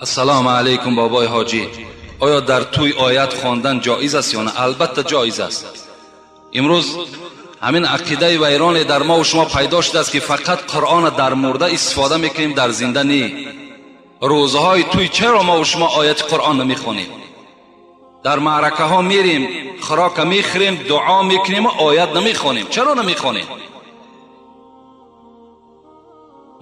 السلام علیکم بابای حاجی، آیا در توی آیت خواندن جایز است یا نه؟ البته جایز است. امروز همین عقیده ویران در ما و شما پیدا شده است که فقط قرآن در مرده استفاده میکنیم، در زنده نی. روزهای توی چرا ما و شما آیت قرآن نمیخونیم؟ در معرکه ها میریم، خوراک میخوریم، دعا میکنیم، آیت نمیخونیم. چرا نمیخونیم؟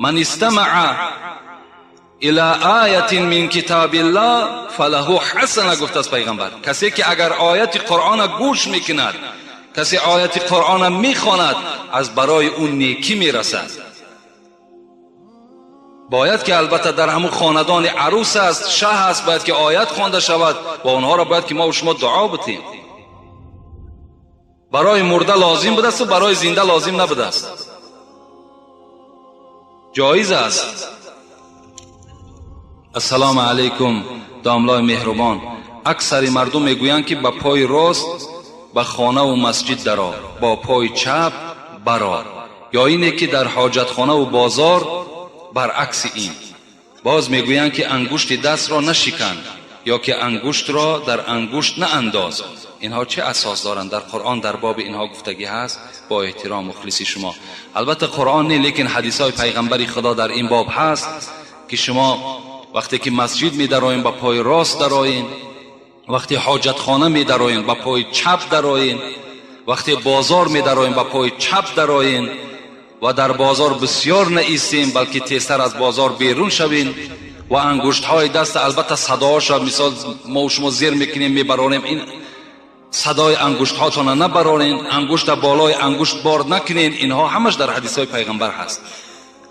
من استمع الى آیت من کتاب الله فله حسنه گفته است پیغمبر. کسی که اگر آیت قرآن گوش میکند، کسی آیت قرآن میخواند، از برای اون نیکی میرسد. باید که البته در همون خاندان عروس است، شه است، باید که آیت خوانده شود و اونها را باید که ما و شما دعا بتیم. برای مرده لازم بوده است و برای زنده لازم نبوده است. جایز است. السلام علیکم داملای مهربان، اکثر مردم میگویند که با پای راست به خانه و مسجد درآ، با پای چپ برآ، یا اینه که در حاجت خانه و بازار برعکس این. باز میگویند که انگشت دست را نشکن، یا که انگشت را در انگشت نانداز. اینها چه اساس دارند؟ در قرآن در باب اینها گفتگی هست؟ با احترام مخلصی شما. البته قرآن نه، لیکن حدیث های پیغمبر خدا در این باب هست که شما وقتی که مسجد می درآیین با پای راست درآیین، وقتی حاجت خانه می درآیین با پای چپ درآیین، وقتی بازار می درآیین با پای چپ درآیین، و در بازار بسیار نایستیم بلکه تیزتر از بازار بیرون شوین. و انگشت های دست البته صداهاش مثال ما و شما زیر میکنیم میبرانیم، این صدای انگشت هاتون نبرانین، انگشت بالای انگشت بار نکنین. اینها همش در حدیث های پیغمبر هست.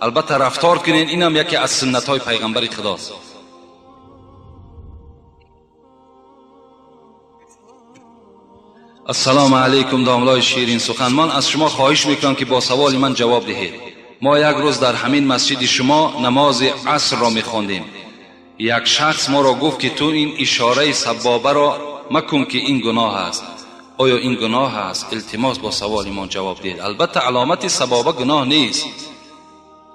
البته رفتار کنین، این هم یکی از سنت های پیغمبر خداست. السلام علیکم داملای شیرین سخن، من از شما خواهش میکنم که با سوال من جواب دهید. ما یک روز در همین مسجد شما نماز عصر را میخواندیم. یک شخص ما را گفت که تو این اشاره سبابه را مکن که این گناه است. آیا این گناه است؟ التماس با سوال ما جواب دهید. البته علامت سبابه گناه نیست.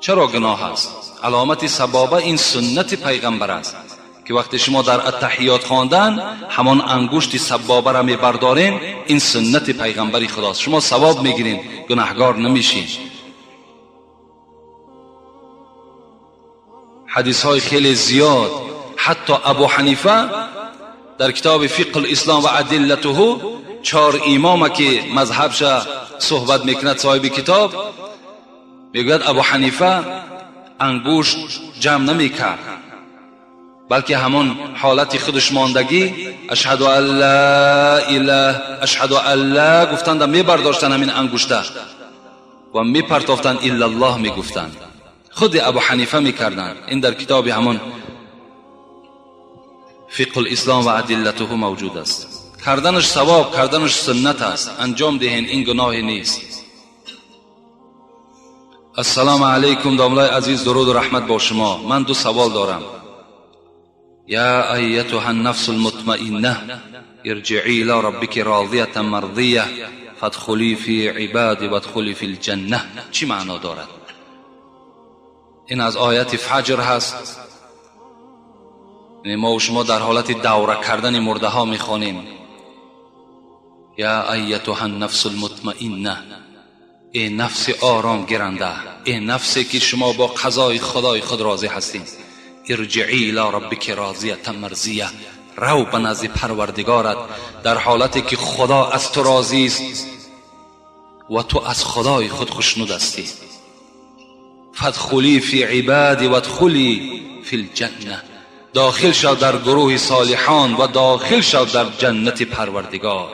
چرا گناه است؟ علامت سبابه این سنت پیغمبر است که وقتی شما در التحیات خواندن همان انگشت سبابه را میبردارین، این سنت پیغمبر خداست. شما ثواب میگیرین، گناهگار نمیشین. حدیث های خیلی زیاد، حتی ابو حنیفه در کتاب فقه الاسلام و ادلته 4 امام که مذهبش صحبت میکند، صاحب کتاب میگوید ابو حنیفه انگشت جمع نمیکرد، بلکه همون حالت خودش ماندگی اشهد ان لا اله اشهد ان لا گفتند میبرداشتن همین انگشته و میپرتافتن الا الله میگفتند. خود ابو حنیفه میکردن. این در کتاب همون فقه الاسلام و ادلته موجود است. کردنش ثواب، کردنش سنت است. انجام دهین، این گناه نیست. السلام علیکم داملای عزیز، درود و رحمت با شما. من 2 سوال دارم. یا ایتها النفس المطمئنه ارجعی الى ربک راضیه مرضیه فادخلی فی عبادی وادخلی فی الجنه. چی معنا دارد؟ این از آیت فجر هست. ما و شما در حالت دوره کردن مرده ها میخوانیم یا ایتها النفس المطمئنه، ای نفس آرام گیرنده، ای نفسی که شما با قضای خدای خود راضی هستین، ارجعی الی ربک راضیه مرضیه، رو به نزد پروردگارت در حالتی که خدا از تو راضی است و تو از خدای خود خوشنود هستی. فادخلی فی عبادی وادخلی فی الجنه، داخل شو در گروه صالحان و داخل شو در جنت پروردگار.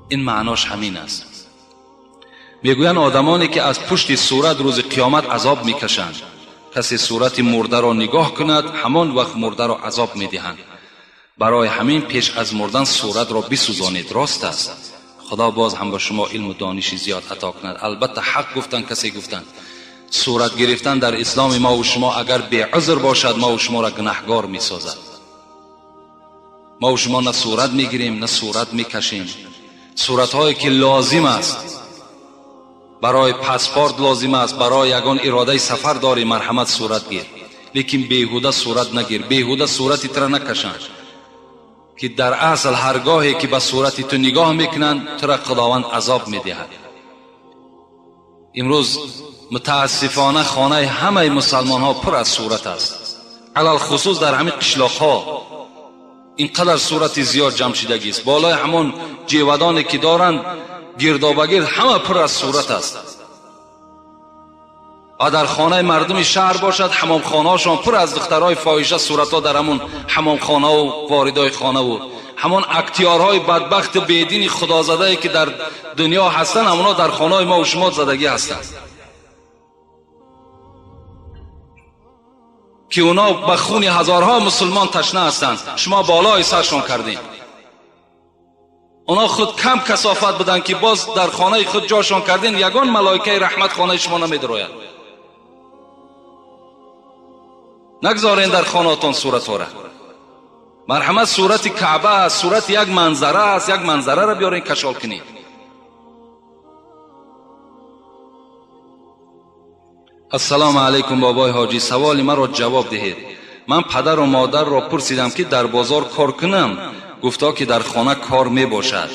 این معناش همین است. میگویند آدمانی که از پشت صورت روز قیامت عذاب میکشند، کسی صورت مرده را نگاه کند همان وقت مرده را عذاب میدهند. برای همین پیش از مردن صورت را بسوزانید. راست است. خدا باز هم به شما علم و دانش زیاد عطا کند. البته حق گفتن کسی گفتن صورت گرفتن در اسلام ما و شما اگر بی عذر باشد ما و شما را گناهگار میسازد. ما و شما نه صورت میگیریم نه صورت میکشیم. صورت هایی که لازم است، برای پاسپورت لازم است، برای یگان اراده سفر داری، مرحمت صورت گیر. لیکن بیهوده صورت نگیر، بیهوده صورتی تر نکشن که در اصل هرگاهی که به صورتی تو نگاه میکنن تو را خداوند عذاب میدهد. امروز متاسفانه خانه همه مسلمان ها پر از صورت است، علال خصوص در همین قشلاق ها اینقدر صورت زیاد جمع شدگی است. بالای همون جیودانی که دارند گردابگیر همه پر از صورت است. و در خانه مردم شهر باشد حمام خانه هاشون پر از دخترای فاحشه صورت ها در همون حمام خانه و واردای خانه و همون اکتیارهای بدبخت و بیدین خدازده که در دنیا هستن همونا در خانه ما و شما زدگی هستند که اونا به خون هزارها مسلمان تشنه هستند. شما بالای سرشون کردین. اونا خود کم کثافت بودن که باز در خانه خود جاشون کردین. یگان ملائکه رحمت خانه شما نمیدروید. نگذارین در خانهاتون صورت ها را. مرحمت صورت کعبه است، صورت یک منظره است، یک منظره را بیارین کشال کنید. السلام علیکم بابای حاجی، سوال مرا جواب دهید. من پدر و مادر را پرسیدم که در بازار کار کنم، گفتا که در خانه کار می باشد.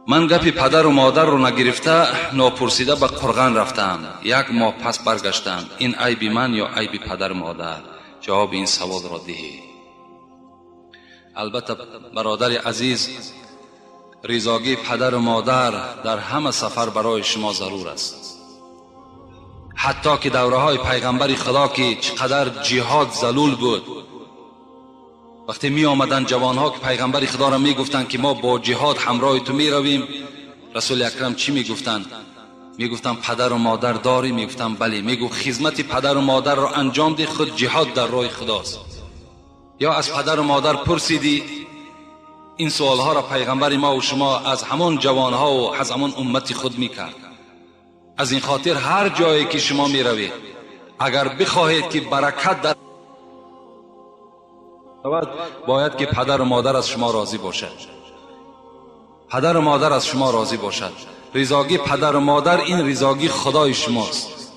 من گپی پدر و مادر رو نگرفته ناپرسیده به قرغن رفتم. یک ماه پس برگشتم. این عیب من یا عیب پدر و مادر؟ جواب این سوال را دهید. البته برادر عزیز، رضاگی پدر و مادر در همه سفر برای شما ضرور است. حتی که دوره های پیغمبر خدا که چقدر جهاد ذلول بود، وقتی می آمدن جوان ها که پیغمبر خدا را می گفتن که ما با جهاد همراه تو می رویم، رسول اکرم چی می گفتن؟ می گفتن پدر و مادر داری؟ می گفتن بله. می گفت خدمت پدر و مادر را انجام دی، خود جهاد در راه خداست. یا از پدر و مادر پرسیدی؟ این سوال ها را پیغمبر ما و شما از همان جوان ها و از همان امت خود می کرد. از این خاطر هر جایی که شما می روید، اگر بخواهید که برکت در باید که پدر و مادر از شما راضی باشد. پدر و مادر از شما راضی باشد. رضاگی پدر و مادر این رضاگی خدای شماست.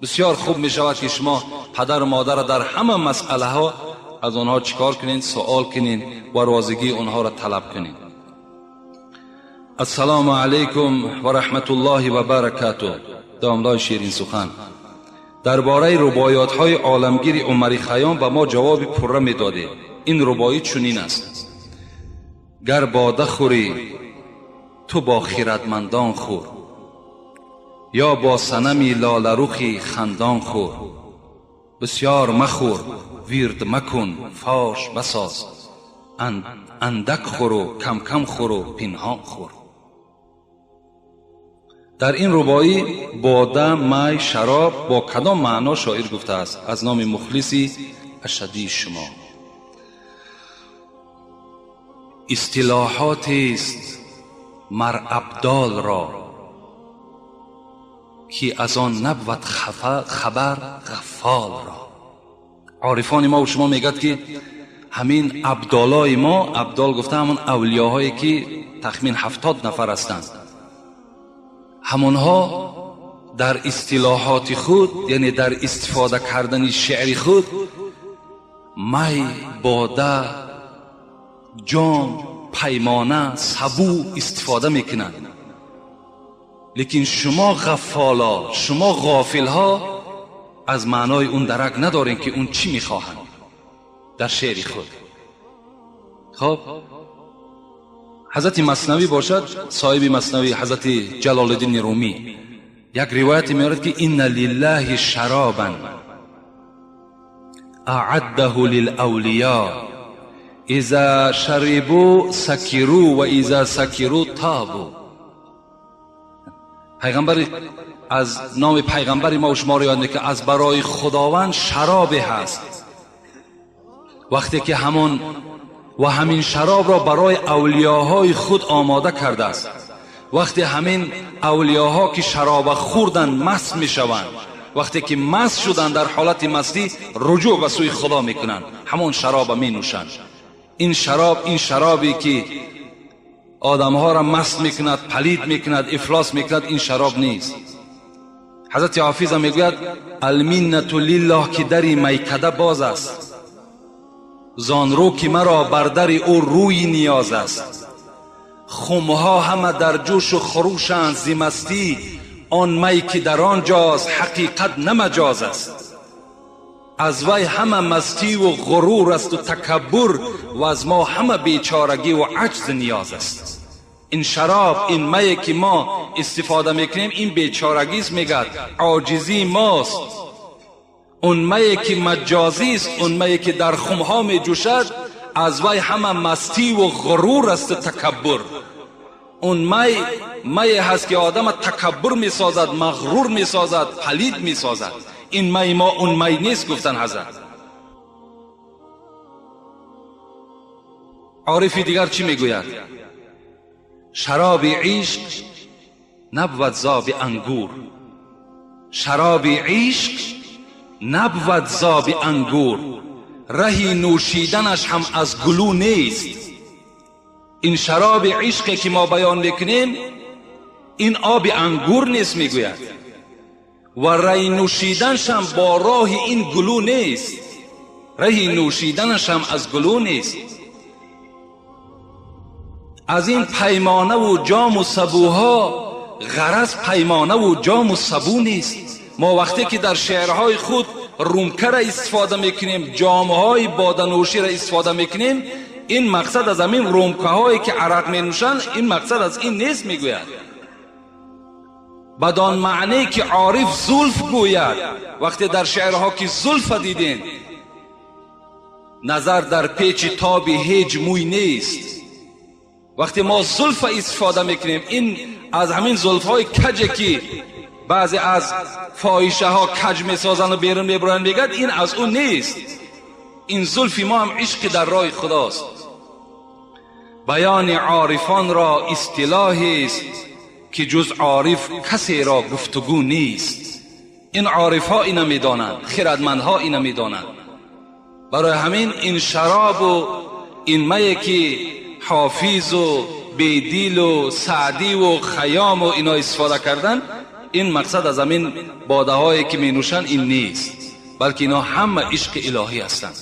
بسیار خوب می شود که شما پدر و مادر را در همه مسئله ها از آنها چیکار کنین؟ سوال کنین و راضیگی آنها را طلب کنین. السلام علیکم و رحمت الله و برکاته. دامدار شیرین سخن، درباره رباعیات های عالمگیر عمر خیام به ما جواب پره می داده. این رباعی چنین است: گر باده خوری تو با خیرتمندان خور، یا با صنمی لاله رخی خندان خور. بسیار مخور ویرد مکن فاش بساز، اندک خور و کم کم خور و پنهان خور. در این رباعی باده، می، شراب با کدام معنا شاعر گفته است؟ از نام مخلصی اشدی شما. اصطلاحاتی است مر ابدال را که از آن نبود خبر غفال را. عارفان ما و شما میگد که همین ابدالای ما، ابدال گفته همون اولیاهایی که تخمین 70 نفر هستند، همونها در اصطلاحات خود، یعنی در استفاده کردن شعر خود، می، باده، جام، پیمانه، سبو استفاده میکنند. لیکن شما غفالا، شما غافل ها از معنای اون درک ندارین که اون چی میخواهند در شعر خود. خب حضرت مثنوی باشد، صاحب مثنوی حضرت جلال الدین رومی یک روایت میارد که ان لله شرابا اعده للاولیاء اذا شربوا سکروا و اذا سکروا طابوا. پیغمبر از نام پیغمبر ما و شما رو یاد میکنه که از برای خداوند شراب هست. وقتی که همین شراب را برای اولیاهای خود آماده کرده است، وقتی همین اولیاها که شراب خوردن مست میشوند، وقتی که مست شدن در حالت مستی رجوع به سوی خدا میکنند، همون شراب می نوشند. این شرابی که آدمها را مست میکند، پلید میکند، افلاس میکند، این شراب نیست. حضرت حافظ میگوید المنت لله که دری میکده باز است، زان رو که مرا بر در او روی نیاز است. خمها همه در جوش و خروشند ز مستی، آن می که در آنجاست حقیقت نه مجاز است. از وی همه مستی و غرور است و تکبر، و از ما همه بیچارگی و عجز نیاز است. این شراب، این می که ما استفاده میکنیم، این بیچارگی است، میگد عاجزی ماست. اون می که مجازی است، اون می که در خمها می جوشد، از وی همه مستی و غرور است و تکبر. اون می هست که آدم تکبر می سازد، مغرور می سازد، پلید می سازد. این می ما اون می نیست. گفتن حضرت. عارفی دیگر چی می گوید؟ شراب عشق نبود زاب انگور، شراب عشق نبود زاب انگور، رهی نوشیدنش هم از گلو نیست. این شراب عشقی که ما بیان میکنیم این آب انگور نیست میگوید، و رهی نوشیدنش هم با راه این گلو نیست، رهی نوشیدنش هم از گلو نیست. از این پیمانه و جام و سبوها غرض پیمانه و جام و سبو نیست. ما وقتی که در شعرهای خود رومکه را استفاده میکنیم، جامهای بادنوشی را استفاده میکنیم، این مقصد از همین رومکه هایی که عرق می نوشند، این مقصد از این نیست میگوید. بدان معنی که عارف زلف گوید. وقتی در شعرها که زلف دیدین، نظر در پیچ تاب هیچ موی نیست. وقتی ما زلف استفاده میکنیم، این از همین زلف های کجه که بعضی از فاحشه ها کج میسازن و بیرون میبرن، میگد این از اون نیست. این زلف ما هم عشق در راه خداست. بیان عارفان را اصطلاحی است که جز عارف کسی را گفتگو نیست. این عارف ها اینا میدانند، خردمندها اینا میدانند. برای همین این شراب و این می که حافظ و بیدیل و سعدی و خیام و اینا استفاده کردن، این مقصد از همین باده هایی که می نوشن این نیست، بلکه اینا همه عشق الهی هستند.